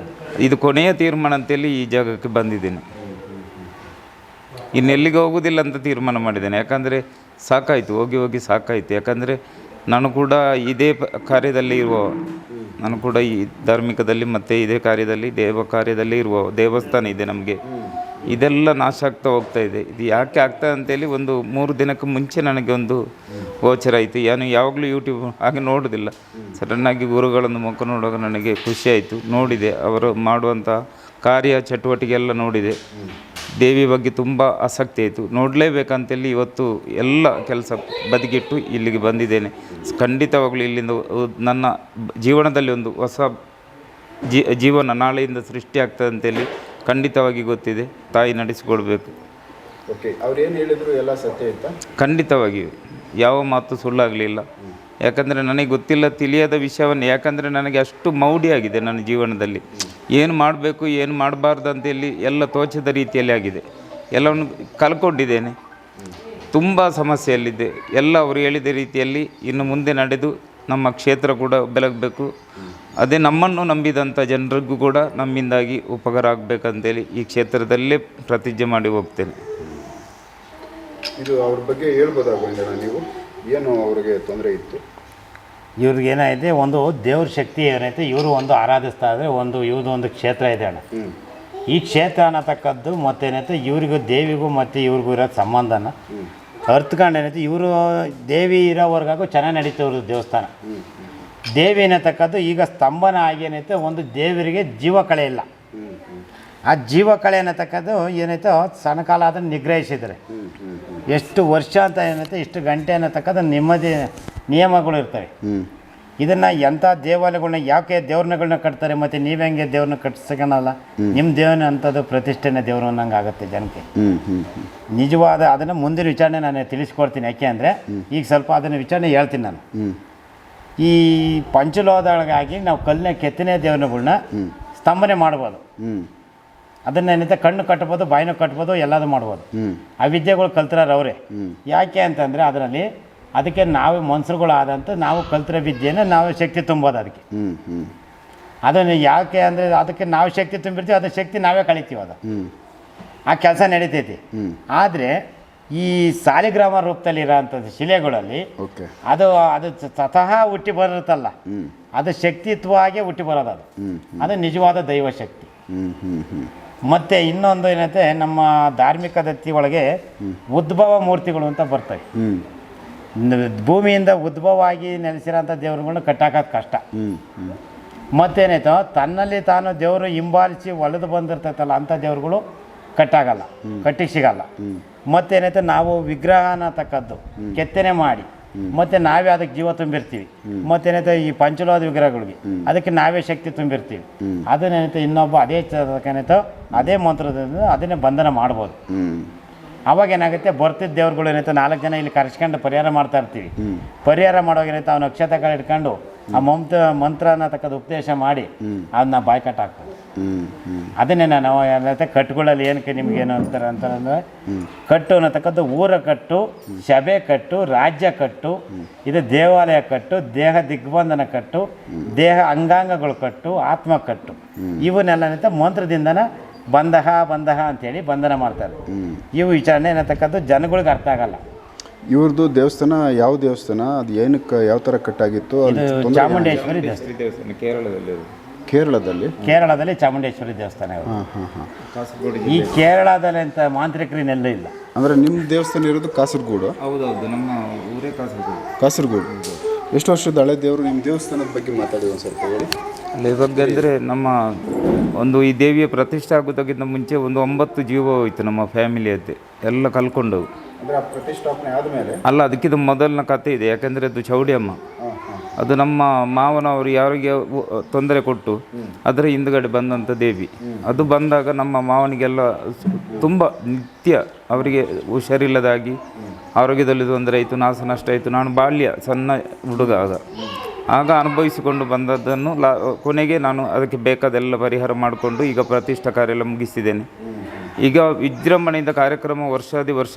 ಇದು ಕೊನೆಯ ತೀರ್ಮಾನ ಅಂತೇಳಿ ಈ ಜಾಗಕ್ಕೆ ಬಂದಿದ್ದೇನೆ. ಇನ್ನೆಲ್ಲಿಗೆ ಹೋಗೋದಿಲ್ಲ ಅಂತ ತೀರ್ಮಾನ ಮಾಡಿದ್ದೇನೆ. ಯಾಕಂದರೆ ಸಾಕಾಯಿತು, ಹೋಗಿ ಹೋಗಿ ಸಾಕಾಯಿತು. ಯಾಕಂದರೆ ನಾನು ಕೂಡ ಇದೇ ಕಾರ್ಯದಲ್ಲಿ ಇರುವ, ನಾನು ಕೂಡ ಈ ಧಾರ್ಮಿಕದಲ್ಲಿ ಮತ್ತು ಇದೇ ಕಾರ್ಯದಲ್ಲಿ ದೇವ ಕಾರ್ಯದಲ್ಲಿ ಇರುವ ದೇವಸ್ಥಾನ ಇದೆ ನಮಗೆ. ಇದೆಲ್ಲ ನಾಶ ಆಗ್ತಾ ಹೋಗ್ತಾ ಇದೆ. ಇದು ಯಾಕೆ ಆಗ್ತದೆ ಅಂತೇಳಿ ಒಂದು 3 ದಿನಕ್ಕೆ ಮುಂಚೆ ನನಗೆ ಒಂದು ಗೋಚರ ಆಯಿತು. ನಾನು ಯಾವಾಗಲೂ ಯೂಟ್ಯೂಬ್ ಹಾಗೆ ನೋಡೋದಿಲ್ಲ. ಸಡನ್ನಾಗಿ ಗುರುಗಳನ್ನು ಮುಖ ನೋಡುವಾಗ ನನಗೆ ಖುಷಿಯಾಯಿತು. ನೋಡಿದೆ, ಅವರು ಮಾಡುವಂಥ ಕಾರ್ಯ ಚಟುವಟಿಕೆ ಎಲ್ಲ ನೋಡಿದೆ. ದೇವಿ ಬಗ್ಗೆ ತುಂಬ ಆಸಕ್ತಿ ಆಯಿತು. ನೋಡಲೇಬೇಕಂತೇಳಿ ಇವತ್ತು ಎಲ್ಲ ಕೆಲಸ ಬದಿಗಿಟ್ಟು ಇಲ್ಲಿಗೆ ಬಂದಿದ್ದೇನೆ. ಖಂಡಿತವಾಗಲೂ ಇಲ್ಲಿಂದ ನನ್ನ ಜೀವನದಲ್ಲಿ ಒಂದು ಹೊಸ ಜೀವನ ನಾಳೆಯಿಂದ ಸೃಷ್ಟಿಯಾಗ್ತದೆ ಅಂತೇಳಿ ಖಂಡಿತವಾಗಿ ಗೊತ್ತಿದೆ. ತಾಯಿ ನಡೆಸಿಕೊಡ್ಬೇಕು. ಓಕೆ, ಅವ್ರು ಏನು ಹೇಳಿದ್ರು ಎಲ್ಲ ಸತ್ಯ ಇತ್ತಾ? ಖಂಡಿತವಾಗಿಯೂ ಯಾವ ಮಾತು ಸುಳ್ಳಾಗಲಿಲ್ಲ. ಯಾಕಂದರೆ ನನಗೆ ಗೊತ್ತಿಲ್ಲ ತಿಳಿಯದ ವಿಷಯವನ್ನು, ಯಾಕಂದರೆ ನನಗೆ ಅಷ್ಟು ಮೌಢ್ಯ ಆಗಿದೆ ನನ್ನ ಜೀವನದಲ್ಲಿ. ಏನು ಮಾಡಬೇಕು ಏನು ಮಾಡಬಾರ್ದು ಅಂತೇಳಿ ಎಲ್ಲ ತೋಚದ ರೀತಿಯಲ್ಲಿ ಆಗಿದೆ. ಎಲ್ಲವನ್ನು ಕಳ್ಕೊಂಡಿದ್ದೇನೆ. ತುಂಬ ಸಮಸ್ಯೆಯಲ್ಲಿದ್ದೆ. ಎಲ್ಲ ಅವರು ಹೇಳಿದ ರೀತಿಯಲ್ಲಿ ಇನ್ನು ಮುಂದೆ ನಡೆದು ನಮ್ಮ ಕ್ಷೇತ್ರ ಕೂಡ ಬೆಳಗಬೇಕು. ಅದೇ ನಮ್ಮನ್ನು ನಂಬಿದಂಥ ಜನರಿಗೂ ಕೂಡ ನಮ್ಮಿಂದಾಗಿ ಉಪಕಾರ ಆಗಬೇಕಂತೇಳಿ ಈ ಕ್ಷೇತ್ರದಲ್ಲೇ ಪ್ರತಿಜ್ಞೆ ಮಾಡಿ ಹೋಗ್ತೇನೆ. ಇದು ಅವ್ರ ಬಗ್ಗೆ ಹೇಳ್ಬೋದಾಗೋಣ, ನೀವು ಏನು ಅವರಿಗೆ ತೊಂದರೆ ಇತ್ತು? ಇವ್ರಿಗೆ ಏನಾಯಿತು, ಒಂದು ದೇವ್ರ ಶಕ್ತಿ ಏನೈತೆ ಇವರು ಒಂದು ಆರಾಧಿಸ್ತಾ ಇದ್ರೆ ಇವ್ರದ್ದು ಒಂದು ಕ್ಷೇತ್ರ ಇದೆ ಅಣ್ಣ. ಈ ಕ್ಷೇತ್ರ ಅನ್ನತಕ್ಕದ್ದು ಮತ್ತೇನೈತೆ ಇವ್ರಿಗೂ ದೇವಿಗೂ ಮತ್ತು ಇವ್ರಿಗೂ ಇರೋ ಸಂಬಂಧನ ಅರ್ಥಕೊಂಡು ಏನೈತೆ ಇವರು ದೇವಿ ಇರೋವರೆಗಾಗೂ ಚೆನ್ನಾಗಿ ನಡೀತು ಇವ್ರದ್ದು ದೇವಸ್ಥಾನ. ದೇವಿ ಅನ್ನತಕ್ಕದ್ದು ಈಗ ಸ್ತಂಭನ ಆಗಿ ಏನೈತೆ ಒಂದು ದೇವರಿಗೆ ಜೀವ ಕಳೆ ಇಲ್ಲ. ಆ ಜೀವ ಕಳೆ ಅನ್ನತಕ್ಕದ್ದು ಏನೈತೆ ಸಣ್ಣ ಕಾಲ ಅದನ್ನು ನಿಗ್ರಹಿಸಿದರೆ ಎಷ್ಟು ವರ್ಷ ಅಂತ ಏನೈತೆ ಇಷ್ಟು ಗಂಟೆ ಅನ್ನತಕ್ಕಂಥ ನೆಮ್ಮದಿ ನಿಯಮಗಳು ಇರ್ತವೆ. ಇದನ್ನು ಎಂಥ ದೇವಾಲಯಗಳನ್ನ ಯಾಕೆ ದೇವ್ರಗಳನ್ನ ಕಟ್ತಾರೆ, ಮತ್ತು ನೀವು ಹೆಂಗೆ ದೇವ್ರನ್ನ ಕಟ್ಸ್ಕೊಳಲ್ಲ, ನಿಮ್ಮ ದೇವನ ಅಂಥದ್ದು ಪ್ರತಿಷ್ಠೆನೇ ದೇವರು ಅನ್ನಂಗೆ ಆಗುತ್ತೆ ಜನಕ್ಕೆ. ನಿಜವಾದ ಅದನ್ನು ಮುಂದಿನ ವಿಚಾರಣೆ ನಾನು ತಿಳಿಸ್ಕೊಡ್ತೀನಿ. ಯಾಕೆ ಅಂದರೆ ಈಗ ಸ್ವಲ್ಪ ಅದನ್ನು ವಿಚಾರಣೆ ಹೇಳ್ತೀನಿ ನಾನು. ಈ ಪಂಚಲೋಹದೊಳಗಾಗಿ ನಾವು ಕಲ್ಲಿನ ಕೆತ್ತನೆ ದೇವರುಗಳನ್ನ ಸ್ತಂಭನೆ ಮಾಡ್ಬೋದು. ಅದನ್ನೇನೈತೆ ಕಣ್ಣು ಕಟ್ಬೋದು, ಬಾಯಿನೂ ಕಟ್ಬೋದು, ಎಲ್ಲದೂ ಮಾಡ್ಬೋದು. ಆ ವಿದ್ಯೆಗಳು ಕಲ್ತಿರೋರು ಅವರೇ. ಯಾಕೆ ಅಂತಂದರೆ ಅದರಲ್ಲಿ ಅದಕ್ಕೆ ನಾವು ಮನುಷ್ಯರುಗಳಾದಂಥ ನಾವು ಕಲ್ತಿರೋ ವಿದ್ಯೆನ ನಾವು ಶಕ್ತಿ ತುಂಬೋದು ಅದಕ್ಕೆ. ಅದನ್ನು ಯಾಕೆ ಅಂದರೆ ಅದಕ್ಕೆ ನಾವು ಶಕ್ತಿ ತುಂಬಿರ್ತೀವಿ, ಅದ್ರ ಶಕ್ತಿ ನಾವೇ ಕಳಿತೀವಿ. ಅದು ಆ ಕೆಲಸ ನಡೀತೈತಿ. ಆದರೆ ಈ ಸಾಲಿಗ್ರಾಮ ರೂಪದಲ್ಲಿ ಇರೋಂಥದ್ದು ಶಿಲೆಗಳಲ್ಲಿ ಅದು ಅದು ಸ್ವತಃ ಹುಟ್ಟಿ ಬರುತ್ತಲ್ಲ, ಅದು ಶಕ್ತಿತ್ವವಾಗಿ ಹುಟ್ಟಿ ಬರೋದು. ಅದು ನಿಜವಾದ ದೈವ ಶಕ್ತಿ. ಮತ್ತು ಇನ್ನೊಂದು ಏನೈತೆ, ನಮ್ಮ ಧಾರ್ಮಿಕ ದತ್ತಿ ಒಳಗೆ ಉದ್ಭವ ಮೂರ್ತಿಗಳು ಅಂತ ಬರ್ತವೆ. ಭೂಮಿಯಿಂದ ಉದ್ಭವ ಆಗಿ ನೆಲೆಸಿರೋಂಥ ದೇವ್ರುಗಳನ್ನ ಕಟ್ಟಾಕೋದು ಕಷ್ಟ. ಮತ್ತೇನಾಯ್ತು, ತನ್ನಲ್ಲಿ ತಾನು ದೇವರು ಹಿಂಬಾಲಿಸಿ ಒಳೆದು ಬಂದಿರ್ತೈತಲ್ಲ ಅಂಥ ದೇವ್ರುಗಳು ಕಟ್ಟಾಗಲ್ಲ, ಕಟ್ಟಿಗೆ ಸಿಗಲ್ಲ. ಮತ್ತೇನೈತೆ, ನಾವು ವಿಗ್ರಹನ ತಕ್ಕದ್ದು ಕೆತ್ತನೆ ಮಾಡಿ ಮತ್ತು ನಾವೇ ಅದಕ್ಕೆ ಜೀವ ತುಂಬಿರ್ತೀವಿ. ಮತ್ತೇನೈತೆ, ಈ ಪಂಚಲೋಹದ ವಿಗ್ರಹಗಳಿಗೆ ಅದಕ್ಕೆ ನಾವೇ ಶಕ್ತಿ ತುಂಬಿರ್ತೀವಿ. ಅದನ್ನೇನೈತೆ ಇನ್ನೊಬ್ಬ ಅದೇ ಏನೈತೋ ಅದೇ ಮಂತ್ರದಿಂದ ಅದನ್ನೇ ಬಂಧನ ಮಾಡ್ಬೋದು. ಅವಾಗ ಏನಾಗುತ್ತೆ, ಬರ್ತಿದ್ದ ದೇವ್ರುಗಳು ಏನೈತೆ 4 ಜನ ಇಲ್ಲಿ ಕರೆಸ್ಕೊಂಡು ಪರಿಹಾರ ಮಾಡ್ತಾ ಇರ್ತೀವಿ. ಪರಿಹಾರ ಮಾಡುವಾಗ ಏನೈತೆ, ಅವ್ನ ನಕ್ಷತ್ರಗಳು ಇಟ್ಕೊಂಡು ಆ ಮಂತ್ರನ ತಕ್ಕದ್ದು ಉಪದೇಶ ಮಾಡಿ ಅದನ್ನ ಬಾಯ್ಕಟ್ ಹಾಕ್ತಾರೆ. ಅದನ್ನೇ ನಾವು ಏನೈತೆ ಕಟ್ಟುಗಳಲ್ಲಿ ಏನಕ್ಕೆ ನಿಮ್ಗೇನು ಅಂತಾರೆ ಅಂತಂದರೆ, ಕಟ್ಟು ಅನ್ನತಕ್ಕದ್ದು ಊರ ಕಟ್ಟು, ಸಭೆ ಕಟ್ಟು, ರಾಜ್ಯ ಕಟ್ಟು, ಇದು ದೇವಾಲಯ ಕಟ್ಟು, ದೇಹ ದಿಗ್ಬಂಧನ ಕಟ್ಟು, ದೇಹ ಅಂಗಾಂಗಗಳು ಕಟ್ಟು, ಆತ್ಮ ಕಟ್ಟು. ಇವನ್ನೆಲ್ಲ ಮಂತ್ರದಿಂದನ ಬಂಧಹ ಅಂತೇಳಿ ಬಂಧನ ಮಾಡ್ತಾರೆ. ಇವು ವಿಚಾರಣೆ ಏನತಕ್ಕದ್ದು ಜನಗಳಿಗೆ ಅರ್ಥ ಆಗಲ್ಲ. ಇವ್ರದ್ದು ದೇವಸ್ಥಾನ ಯಾವ ದೇವಸ್ಥಾನ, ಅದು ಏನಕ್ಕೆ ಯಾವ ಥರ ಕಟ್ಟಾಗಿತ್ತು? ಚಾಮುಂಡೇಶ್ವರಿ ದೇವಸ್ಥಾನ ಕೇರಳದಲ್ಲಿ ಚಾಮುಂಡೇಶ್ವರಿ ದೇವಸ್ಥಾನ. ಈ ಕೇರಳದಲ್ಲಿ ಅಂತ ಮಾಂತ್ರಿಕರಿನೆಲ್ಲ ಇಲ್ಲ. ಅಂದರೆ ನಿಮ್ಮ ದೇವಸ್ಥಾನ ಇರೋದು ಕಾಸರಗೋಡು? ಹೌದೌದು, ನಮ್ಮ ಊರೇ ಕಾಸರಗೋಡು. ಎಷ್ಟು ವರ್ಷದ ಹಳೆ ದೇವರು? ನಿಮ್ಮ ದೇವಸ್ಥಾನದ ಬಗ್ಗೆ ಮಾತಾಡಿ ಒಂದು ಸ್ವಲ್ಪ ಹೇಳಿ. ಅಲ್ಲ, ಈ ಬಗ್ಗೆ ಅಂದರೆ ನಮ್ಮ ಒಂದು ಈ ದೇವಿಯ ಪ್ರತಿಷ್ಠೆ ಆಗೋದಕ್ಕಿಂತ ಮುಂಚೆ ಒಂದು 9 ಜೀವ ಹೋಯಿತು ನಮ್ಮ ಫ್ಯಾಮಿಲಿಯದ್ದೇ, ಎಲ್ಲ ಕಲ್ಕೊಂಡವು. ಪ್ರತಿಷ್ಠಾಪನೆ ಆದಮೇಲೆ ಅಲ್ಲ, ಅದಕ್ಕಿಂತ ಮೊದಲಿನ ಕಥೆ ಇದೆ. ಯಾಕೆಂದರೆ ಅದು ಚೌಡಿಯಮ್ಮ, ಅದು ನಮ್ಮ ಮಾವನವರು ಯಾರಿಗೆ ತೊಂದರೆ ಕೊಟ್ಟು ಅದರ ಹಿಂದುಗಡೆ ಬಂದಂಥ ದೇವಿ. ಅದು ಬಂದಾಗ ನಮ್ಮ ಮಾವನಿಗೆಲ್ಲ ತುಂಬ ನಿತ್ಯ ಅವರಿಗೆ ಹುಷಾರಿಲ್ಲದಾಗಿ ಆರೋಗ್ಯದಲ್ಲಿ ತೊಂದರೆ ಆಯಿತು, ನಾಶ ನಷ್ಟ ಆಯಿತು. ನಾನು ಬಾಲ್ಯ ಸಣ್ಣ ಹುಡುಗ ಆಗ ಅನುಭವಿಸಿಕೊಂಡು ಬಂದದ್ದನ್ನು ಕೊನೆಗೆ ನಾನು ಅದಕ್ಕೆ ಬೇಕಾದೆಲ್ಲ ಪರಿಹಾರ ಮಾಡಿಕೊಂಡು ಈಗ ಪ್ರತಿಷ್ಠಾ ಕಾರ್ಯ ಎಲ್ಲ ಮುಗಿಸಿದ್ದೇನೆ. ಈಗ ವಿಜೃಂಭಣೆಯಿಂದ ಕಾರ್ಯಕ್ರಮ ವರ್ಷ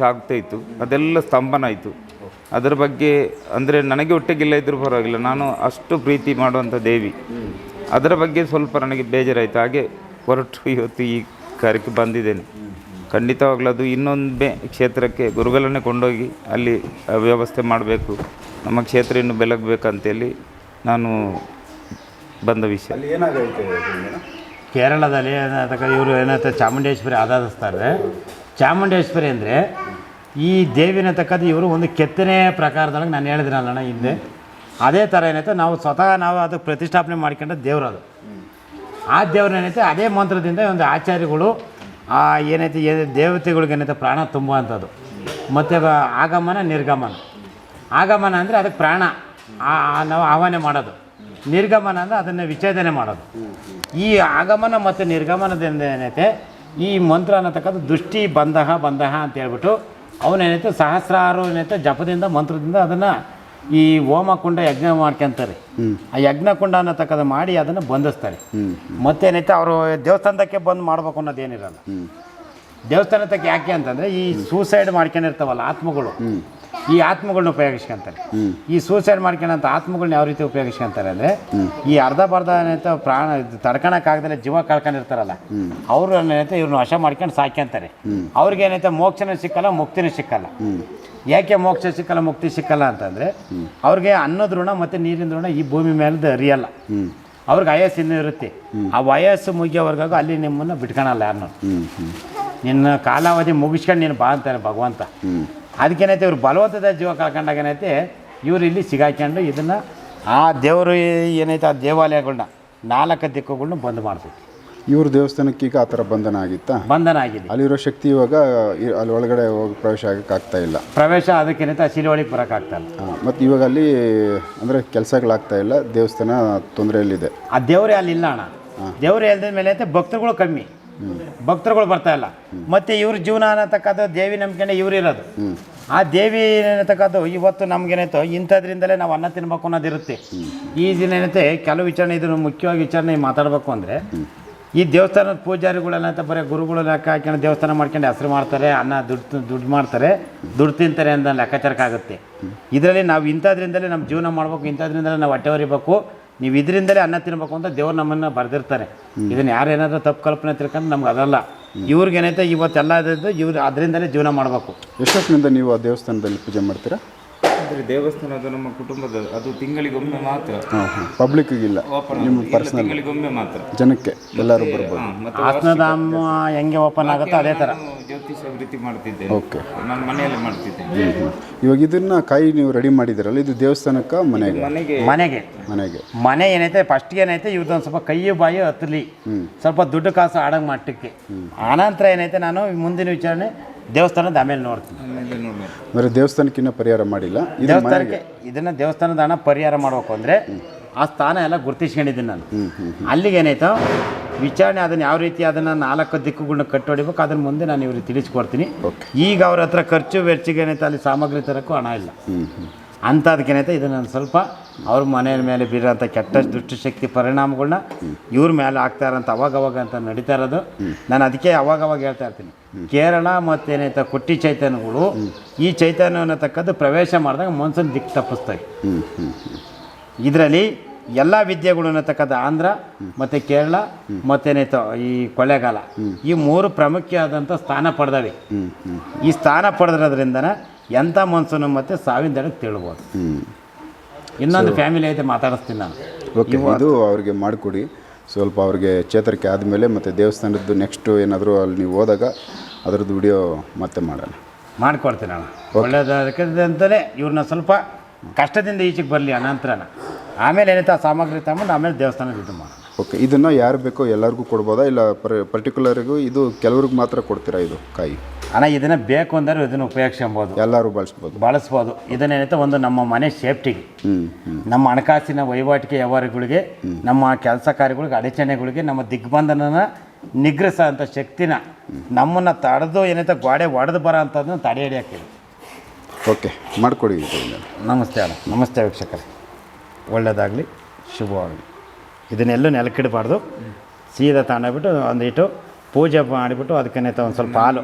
ಆಗ್ತಾಯಿತ್ತು, ಅದೆಲ್ಲ ಸ್ತಂಭನ ಆಯಿತು. ಅದರ ಬಗ್ಗೆ ಅಂದರೆ ನನಗೆ ಹೊಟ್ಟೆಗಿಲ್ಲ ಇದ್ರೂ ಪರವಾಗಿಲ್ಲ, ನಾನು ಅಷ್ಟು ಪ್ರೀತಿ ಮಾಡುವಂಥ ದೇವಿ. ಅದರ ಬಗ್ಗೆ ಸ್ವಲ್ಪ ನನಗೆ ಬೇಜಾರಾಯಿತು. ಹಾಗೆ ಹೊರಟು ಇವತ್ತು ಈ ಕಾರ್ಯಕ್ಕೆ ಬಂದಿದ್ದೇನೆ. ಖಂಡಿತವಾಗ್ಲೂ ಅದು ಇನ್ನೊಂದೇ ಕ್ಷೇತ್ರಕ್ಕೆ ಗುರುಗಳನ್ನೇ ಕೊಂಡೋಗಿ ಅಲ್ಲಿ ವ್ಯವಸ್ಥೆ ಮಾಡಬೇಕು, ನಮ್ಮ ಕ್ಷೇತ್ರ ಇನ್ನು ಬೆಳಗಬೇಕಂತೇಳಿ ನಾನು ಬಂದ ವಿಷಯ. ಕೇರಳದಲ್ಲಿ ಇವರು ಏನಂತ ಚಾಮುಂಡೇಶ್ವರಿ ಆರಾಧಿಸ್ತಾರೆ. ಚಾಮುಂಡೇಶ್ವರಿ ಅಂದರೆ ಈ ದೇವಿನ ತಕ್ಕದ್ದು ಇವರು ಒಂದು ಕೆತ್ತನೆ ಪ್ರಕಾರದೊಳಗೆ ನಾನು ಹೇಳಿದ್ರಲ್ಲಣ್ಣ ಹಿಂದೆ, ಅದೇ ಥರ ಏನೈತೆ ನಾವು ಸ್ವತಃ ನಾವು ಅದು ಪ್ರತಿಷ್ಠಾಪನೆ ಮಾಡ್ಕೊಂಡ ದೇವರು. ಅದು ಆ ದೇವ್ರನ್ನೈತೆ ಅದೇ ಮಂತ್ರದಿಂದ ಒಂದು ಆಚಾರ್ಯಗಳು ಏನೈತೆ ದೇವತೆಗಳಿಗೆ ಏನೈತೆ ಪ್ರಾಣ ತುಂಬುವಂಥದ್ದು. ಮತ್ತು ಆಗಮನ ನಿರ್ಗಮನ. ಆಗಮನ ಅಂದರೆ ಅದಕ್ಕೆ ಪ್ರಾಣ ನಾವು ಆಹ್ವಾನ ಮಾಡೋದು, ನಿರ್ಗಮನ ಅಂದರೆ ಅದನ್ನು ವಿಚ್ಛೇದನೆ ಮಾಡೋದು. ಈ ಆಗಮನ ಮತ್ತು ನಿರ್ಗಮನದಿಂದ ಏನೈತೆ ಈ ಮಂತ್ರ ಅನ್ನತಕ್ಕದ್ದು ದೃಷ್ಟಿ ಬಂಧಹ ಅಂತ ಹೇಳ್ಬಿಟ್ಟು ಅವನೇನೈತೆ ಸಹಸ್ರಾರು ಏನೈತೆ ಜಪದಿಂದ ಮಂತ್ರದಿಂದ ಅದನ್ನು ಈ ಹೋಮಕುಂಡ ಯಜ್ಞ ಮಾಡ್ಕೊಂತಾರೆ. ಆ ಯಜ್ಞಕುಂಡ ಅನ್ನತಕ್ಕದ್ದು ಮಾಡಿ ಅದನ್ನು ಬಂಧಿಸ್ತಾರೆ. ಮತ್ತೇನೈತೆ ಅವರು ದೇವಸ್ಥಾನಕ್ಕೆ ಬಂದು ಮಾಡ್ಬೇಕು ಅನ್ನೋದೇನಿರಲ್ಲ. ದೇವಸ್ಥಾನಕ್ಕೆ ಯಾಕೆ ಅಂತಂದರೆ ಈ ಸೂಸೈಡ್ ಮಾಡ್ಕೊಂಡಿರ್ತಾವಲ್ಲ ಆತ್ಮಗಳು, ಈ ಆತ್ಮಗಳನ್ನ ಉಪಯೋಗಿಸ್ಕೊಂತಾರೆ. ಈ ಸೂಸೈಡ್ ಮಾಡ್ಕೊಳ್ಳೋಂಥ ಆತ್ಮಗಳನ್ನ ಯಾವ ರೀತಿ ಉಪಯೋಗಿಸ್ಕೊಂತಾರೆ ಅಂದರೆ, ಈ ಅರ್ಧ ಏನೈತೆ ಪ್ರಾಣ ತಡ್ಕೊಳಕ್ಕಾಗ್ದಲೆ ಜೀವ ಕಳ್ಕೊಂಡಿರ್ತಾರಲ್ಲ, ಅವರು ಏನೈತೆ ಇವ್ರನ್ನ ವಶ ಮಾಡ್ಕೊಂಡು ಸಾಕ್ಯಂತಾರೆ. ಅವ್ರಿಗೆ ಏನೈತೆ ಮೋಕ್ಷನೂ ಸಿಕ್ಕಲ್ಲ, ಮುಕ್ತಿನೂ ಸಿಕ್ಕಲ್ಲ. ಯಾಕೆ ಮೋಕ್ಷ ಸಿಕ್ಕಲ್ಲ, ಮುಕ್ತಿ ಸಿಕ್ಕಲ್ಲ ಅಂತಂದರೆ ಅವ್ರಿಗೆ ಅನ್ನದ ಋಣ ಮತ್ತು ನೀರಿನ ಋಣ ಈ ಭೂಮಿ ಮೇಲೆ ಅರಿಯಲ್ಲ. ಅವ್ರಿಗೆ ವಯಸ್ಸು ಇನ್ನೂ ಇರುತ್ತೆ. ಆ ವಯಸ್ಸು ಮುಗಿಯೋವರೆಗಾಗೂ ಅಲ್ಲಿ ನಿಮ್ಮನ್ನು ಬಿಟ್ಕೊಳಲ್ಲ ಯಾರನ್ನೂ. ನಿನ್ನ ಕಾಲಾವಧಿ ಮುಗಿಸ್ಕೊಂಡು ನೀನು ಬಾ ಅಂತಾನೆ ಭಗವಂತ. ಅದಕ್ಕೇನೈತೆ ಇವ್ರು ಬಲವಂತದ ಜೀವ ಕಳ್ಕೊಂಡಾಗ ಏನೈತೆ ಇವರು ಇಲ್ಲಿ ಸಿಗಾಕೊಂಡು ಇದನ್ನು ಆ ದೇವರು ಏನೈತೆ ಆ ದೇವಾಲಯಗಳನ್ನ 4 ದಿಕ್ಕುಗಳನ್ನ ಬಂದ್ ಮಾಡ್ತೈತಿ. ಇವ್ರ ದೇವಸ್ಥಾನಕ್ಕೆ ಈಗ ಆ ಥರ ಬಂಧನ ಆಗಿತ್ತಾ? ಬಂಧನ ಆಗಿದೆ. ಅಲ್ಲಿರೋ ಶಕ್ತಿ ಇವಾಗ ಅಲ್ಲಿ ಒಳಗಡೆ ಹೋಗಿ ಪ್ರವೇಶ ಆಗಕ್ಕಾಗ್ತಾ ಇಲ್ಲ. ಪ್ರವೇಶ ಅದಕ್ಕೇನೈತೆ ಶಿಲೆ ಒಳಗೆ ಬರೋಕ್ಕಾಗ್ತಾಯಿಲ್ಲ. ಮತ್ತು ಇವಾಗ ಅಲ್ಲಿ ಅಂದರೆ ಕೆಲಸಗಳಾಗ್ತಾ ಇಲ್ಲ, ದೇವಸ್ಥಾನ ತೊಂದರೆಯಲ್ಲಿದೆ. ಆ ದೇವರೇ ಅಲ್ಲಿ ಇಲ್ಲ ಅಣ್ಣ. ದೇವರು ಹೇಳ್ದ ಮೇಲೆ ಐತೆ ಭಕ್ತರುಗಳು ಕಮ್ಮಿ, ಭಕ್ತರುಗಳು ಬರ್ತಾ ಇಲ್ಲ. ಮತ್ತು ಇವ್ರ ಜೀವನ ಅನ್ನತಕ್ಕದ್ದು ದೇವಿ ನಂಬಿಕೆನೇ ಇವ್ರು ಇರೋದು. ಆ ದೇವಿ ಏನತಕ್ಕದ್ದು ಇವತ್ತು ನಮ್ಗೇನೈತೋ ಇಂಥದ್ರಿಂದಲೇ ನಾವು ಅನ್ನ ತಿನ್ಬೇಕು ಅನ್ನೋದಿರುತ್ತೆ. ಈ ದಿನ ಏನೈತೆ ಕೆಲವು ವಿಚಾರಣೆ, ಇದನ್ನು ಮುಖ್ಯವಾಗಿ ವಿಚಾರಣೆ ಮಾತಾಡಬೇಕು ಅಂದರೆ, ಈ ದೇವಸ್ಥಾನದ ಪೂಜಾರಿಗಳೆಲ್ಲ ಬರೀ ಗುರುಗಳು ಲೆಕ್ಕ ಹಾಕೊಂಡು ದೇವಸ್ಥಾನ ಮಾಡ್ಕೊಂಡು ಹೆಸರು ಮಾಡ್ತಾರೆ, ಅನ್ನ ದುಡ್ಡು ಮಾಡ್ತಾರೆ, ದುಡ್ಡು ತಿಂತಾರೆ ಅಂತ ಲೆಕ್ಕಾಚಾರಕ್ಕಾಗುತ್ತೆ. ಇದರಲ್ಲಿ ನಾವು ಇಂಥದ್ರಿಂದಲೇ ನಮ್ಮ ಜೀವನ ಮಾಡ್ಬೇಕು, ಇಂಥದ್ರಿಂದಲೇ ನಾವು ಹೊಟ್ಟೆ ಹೊರಿಬೇಕು, ನೀವು ಇದರಿಂದಲೇ ಅನ್ನ ತಿನ್ಬೇಕು ಅಂತ ದೇವ್ರು ನಮ್ಮನ್ನು ಬರೆದಿರ್ತಾರೆ. ಇದನ್ನು ಯಾರೇನಾದರೂ ತಪ್ಪು ಕಲ್ಪನೆ ತಿಳ್ಕೊಂಡು ನಮ್ಗೆ ಅದಲ್ಲ. ಇವ್ರಿಗೇನೈತೆ ಇವತ್ತೆಲ್ಲ ಇದ್ದು ಇವ್ರು ಅದರಿಂದಲೇ ಜೀವನ ಮಾಡಬೇಕು. ಎಷ್ಟೊತ್ತಿನಿಂದ ನೀವು ಆ ದೇವಸ್ಥಾನದಲ್ಲಿ ಪೂಜೆ ಮಾಡ್ತೀರಾ? ಅಂದರೆ ದೇವಸ್ಥಾನ ಅದು ನಮ್ಮ ಕುಟುಂಬದ, ಅದು ತಿಂಗಳಿಗೊಮ್ಮೆ ಮಾತ್ರ, ಪಬ್ಲಿಕ್ಕಿಗಿಲ್ಲ, ನಿಮ್ಮ ಪರ್ಸನಲ್, ತಿಂಗಳಿಗೊಮ್ಮೆ ಮಾತ್ರ ಜನಕ್ಕೆ ಎಲ್ಲರೂ ಬರ್ಬೋದು. ಮತ್ತು ಆಸನಧಾಮ ಹೆಂಗೆ ಓಪನ್ ಆಗುತ್ತೋ ಅದೇ ಥರ ಜ್ಯೋತಿಷ ವೃತ್ತಿ ಮಾಡ್ತಿದ್ದೆ. ಓಕೆ. ನಾನು ಮನೆಯಲ್ಲಿ ಮಾಡ್ತಿದ್ದೆ. ಇವಾಗ ಇದನ್ನ ಕಾಯಿ ನೀವು ರೆಡಿ ಮಾಡಿದಿರಲ್ಲ, ಇದು ದೇವಸ್ಥಾನಕ್ಕೆ ಮನೆಗೆ? ಮನೆಗೆ ಮನೆ ಏನೈತೆ ಫಸ್ಟ್ಗೆ ಏನೈತೆ ಇವ್ರದ್ದೊಂದು ಸ್ವಲ್ಪ ಕೈಯು ಬಾಯಿ ಹತ್ತಲಿ, ಸ್ವಲ್ಪ ದುಡ್ಡು ಕಾಸು ಆಡಂಗೆ ಮಟ್ಟಕ್ಕೆ. ಆನಂತರ ಏನೈತೆ ನಾನು ಮುಂದಿನ ವಿಚಾರಣೆ ದೇವಸ್ಥಾನದ ಆಮೇಲೆ ನೋಡ್ತೀನಿ. ಅಂದರೆ ದೇವಸ್ಥಾನಕ್ಕಿನ್ನ ಪರಿಹಾರ ಮಾಡಿಲ್ಲ, ದೇವಸ್ಥಾನಕ್ಕೆ ಇದನ್ನು ದೇವಸ್ಥಾನದ ಹಣ ಪರಿಹಾರ ಮಾಡಬೇಕು ಅಂದರೆ ಆ ಸ್ಥಾನ ಎಲ್ಲ ಗುರುತಿಸ್ಕೊಂಡಿದ್ದೀನಿ ನಾನು. ಅಲ್ಲಿಗೆ ಏನಾಯ್ತು ವಿಚಾರಣೆ, ಅದನ್ನು ಯಾವ ರೀತಿ ಅದನ್ನು 4 ದಿಕ್ಕುಗಳನ್ನ ಕಟ್ಟೊಡಿಬೇಕು ಅದನ್ನು ಮುಂದೆ ನಾನು ಇವ್ರಿಗೆ ತಿಳಿಸ್ಕೊಡ್ತೀನಿ. ಈಗ ಅವ್ರ ಹತ್ರ ಖರ್ಚು ವೆಚ್ಚಗೆ ಏನೈತೆ ಅಲ್ಲಿ ಸಾಮಗ್ರಿ ತರೋಕ್ಕೂ ಹಣ ಇಲ್ಲ ಅಂಥದಕ್ಕೇನೈತೆ ಇದನ್ನು ನಾನು ಸ್ವಲ್ಪ ಅವ್ರ ಮನೆಯ ಮೇಲೆ ಬೀರೋಂಥ ಕೆಟ್ಟ ದುಷ್ಟಶಕ್ತಿ ಪರಿಣಾಮಗಳನ್ನ ಇವ್ರ ಮೇಲೆ ಆಗ್ತಾ ಇರೋಂಥ ಅವಾಗವಾಗ ಅಂತ ನಡೀತಾ ಇರೋದು. ನಾನು ಅದಕ್ಕೆ ಅವಾಗವಾಗ ಹೇಳ್ತಾ ಇರ್ತೀನಿ, ಕೇರಳ ಮತ್ತೇನೈತೆ ಕುಟ್ಟಿ ಚೈತನ್ಯಗಳು ಈ ಚೈತನ್ಯ ಅನ್ನತಕ್ಕದ್ದು ಪ್ರವೇಶ ಮಾಡಿದಾಗ ಮನ್ಸನ್ನು ದಿಕ್ಕು ತಪ್ಪಿಸ್ತಾವೆ. ಇದರಲ್ಲಿ ಎಲ್ಲ ವಿದ್ಯೆಗಳು ಅನ್ನತಕ್ಕದ್ದು ಆಂಧ್ರ ಮತ್ತು ಕೇರಳ ಮತ್ತೇನೈತೋ ಈ ಕೊಳ್ಳೇಗಾಲ ಈ 3 ಪ್ರಾಮುಖ್ಯವಾದಂಥ ಸ್ಥಾನ ಪಡೆದವೆ. ಈ ಸ್ಥಾನ ಪಡೆದಿರೋದ್ರಿಂದನೇ ಎಂಥ ಮನ್ಸನ್ನು ಮತ್ತು ಸಾವಿನ ದಡಕ್ಕೆ ತಿಳ್ಬೋದು. ಇನ್ನೊಂದು ಫ್ಯಾಮಿಲಿ ಐತೆ ಮಾತಾಡಿಸ್ತೀನಿ ನಾನು. ಓಕೆ, ಇದು ಅವ್ರಿಗೆ ಮಾಡಿಕೊಡಿ ಸ್ವಲ್ಪ, ಅವ್ರಿಗೆ ಚೇತರಿಕೆ ಆದಮೇಲೆ ಮತ್ತು ದೇವಸ್ಥಾನದ್ದು ನೆಕ್ಸ್ಟು ಏನಾದರೂ ಅಲ್ಲಿ ನೀವು ಹೋದಾಗ ಅದರದ್ದು ವಿಡಿಯೋ ಮತ್ತೆ ಮಾಡೋಣ, ಮಾಡಿಕೊಡ್ತೀನಿ ಅಣ್ಣ. ಒಳ್ಳೆಯದಕ್ಕೆ ಅಂತಲೇ ಇವ್ರನ್ನ ಸ್ವಲ್ಪ ಕಷ್ಟದಿಂದ ಈಚೆಗೆ ಬರಲಿ ಅನಂತರನ, ಆಮೇಲೆ ಏನೈತೆ ಆ ಸಾಮಗ್ರಿ ತಗೊಂಡು ಆಮೇಲೆ ದೇವಸ್ಥಾನದ ಇದು ಮಾಡೋಣ. ಓಕೆ, ಇದನ್ನು ಯಾರು ಬೇಕೋ ಎಲ್ಲರಿಗೂ ಕೊಡ್ಬೋದಾ, ಇಲ್ಲ ಪರ್ಟಿಕ್ಯುಲರಿಗೂ ಇದು ಕೆಲವ್ರಿಗೆ ಮಾತ್ರ ಕೊಡ್ತೀರಾ ಇದು ಕಾಯಿ? ಅಣ್ಣ ಇದನ್ನು ಬೇಕು ಅಂದರೆ ಇದನ್ನು ಉಪಯೋಗಿಸ್ಬೋದು, ಎಲ್ಲರೂ ಬಳಸ್ಬೋದು. ಇದನ್ನೇನೈತೆ ಒಂದು ನಮ್ಮ ಮನೆ ಸೇಫ್ಟಿಗೆ, ನಮ್ಮ ಹಣಕಾಸಿನ ವಹಿವಾಟಿಗೆ ವ್ಯವಹಾರಗಳಿಗೆ, ನಮ್ಮ ಕೆಲಸ ಕಾರ್ಯಗಳಿಗೆ, ಅಡಚಣೆಗಳಿಗೆ, ನಮ್ಮ ದಿಗ್ಬಂಧನನ ನಿಗ್ರಹಿಸೋ ಅಂಥ ಶಕ್ತಿನ ನಮ್ಮನ್ನು ತಡೆದು ಏನೈತೆ ಗೋಡೆ ಒಡೆದು ಬರೋ ಅಂಥದ್ದನ್ನು ತಡೆ ಹಿಡಿಯೋಕ್ಕಿದೆ. ಓಕೆ, ಮಾಡಿಕೊಡಿ. ನಮಸ್ತೆ ಅಣ್ಣ. ನಮಸ್ತೆ ವೀಕ್ಷಕರೇ, ಒಳ್ಳೆಯದಾಗಲಿ, ಶುಭವಾಗಲಿ. ಇದನ್ನೆಲ್ಲೂ ನೆಲಕ್ಕಿಡಬಾರ್ದು, ಸೀದಾ ತಗೊಂಡೋಗ್ಬಿಟ್ಟು ಒಂದಿಟ್ಟು ಪೂಜೆ ಮಾಡಿಬಿಟ್ಟು ಅದಕ್ಕೇನೈತೆ ಒಂದು ಸ್ವಲ್ಪ ಹಾಲು,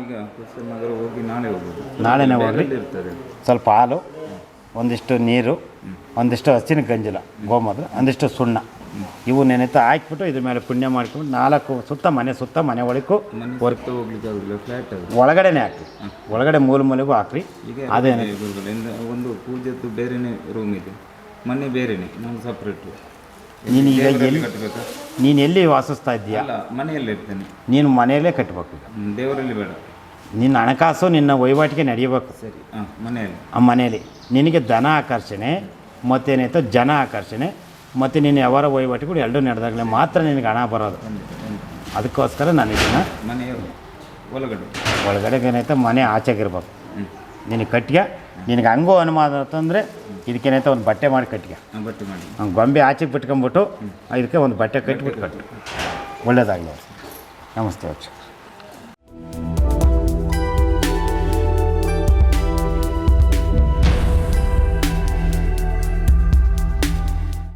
ನಾಳೆನೇ ಹೋಗಲಿ, ಸ್ವಲ್ಪ ಹಾಲು, ಒಂದಿಷ್ಟು ನೀರು, ಒಂದಿಷ್ಟು ಹಸಿನ ಗಂಜಲ ಗೋಮೂತ್ರ, ಒಂದಿಷ್ಟು ಸುಣ್ಣ, ಇವನ್ನೇನೈತೆ ಹಾಕ್ಬಿಟ್ಟು ಇದ್ರ ಮೇಲೆ ಪುಣ್ಯ ಮಾಡ್ಕೊಂಡು 4 ಸುತ್ತ ಮನೆ ಒಳಗೂ ಒಳಗಡೆನೇ ಹಾಕ್ರಿ, ಒಳಗಡೆ ಮೂಲೆಗೂ ಹಾಕ್ರಿ. ಅದೇನೇ ಒಂದು ಪೂಜೆದ್ದು ಬೇರೆನೇ ರೂಮ್ ಇದೆ, ಮನೆ ಬೇರೆನೇ, ನಾನು ಸಪ್ರೇಟು. ನೀನು ಈಗ ನೀನು ಎಲ್ಲಿ ವಾಸಿಸ್ತಾ ಇದ್ದೀಯಾ? ಮನೆಯಲ್ಲೇ ಇರ್ತೇನೆ. ನೀನು ಮನೆಯಲ್ಲೇ ಕಟ್ಟಬೇಕು, ದೇವರಲ್ಲಿ ಬೇಡ. ನಿನ್ನ ಹಣಕಾಸು ನಿನ್ನ ವಹಿವಾಟಿಗೆ ನಡೆಯಬೇಕು. ಸರಿ, ಮನೆಯಲ್ಲಿ. ಆ ಮನೆಯಲ್ಲಿ ನಿನಗೆ ಧನ ಆಕರ್ಷಣೆ ಮತ್ತೇನೈತೋ ಜನ ಆಕರ್ಷಣೆ ಮತ್ತು ನೀನು ಯಾವಾರ ವಹಿವಾಟಿಗಳು ಎರಡೂ ನಡೆದಾಗಲೇ ಮಾತ್ರ ನಿನಗೆ ಹಣ ಬರೋದು. ಅದಕ್ಕೋಸ್ಕರ ನಾನು ಇದನ್ನು ಮನೆಯ ಒಳಗಡೆ ಏನೈತೆ ಮನೆ ಆಚೆಗಿರ್ಬೇಕು. ನಿನಗೆ ಕಟ್ಟಿಗೆ ನಿನಗೆ ಹಂಗೂ ಅನುಮಾನ ಅಂತಂದರೆ ಇದಕ್ಕೇನೈತೆ ಒಂದು ಬಟ್ಟೆ ಮಾಡಿ ಕಟ್ಟಿಗೆ, ಗೊಂಬೆ ಆಚೆಗೆ ಬಿಟ್ಕೊಂಬಿಟ್ಟು ಇದಕ್ಕೆ ಒಂದು ಬಟ್ಟೆ ಕಟ್ಟಿಬಿಟ್ಟು ಕಟ್ಟು. ಒಳ್ಳೆಯದಾಗಲಿ. ನಮಸ್ತೆ ವಕ್ಷ.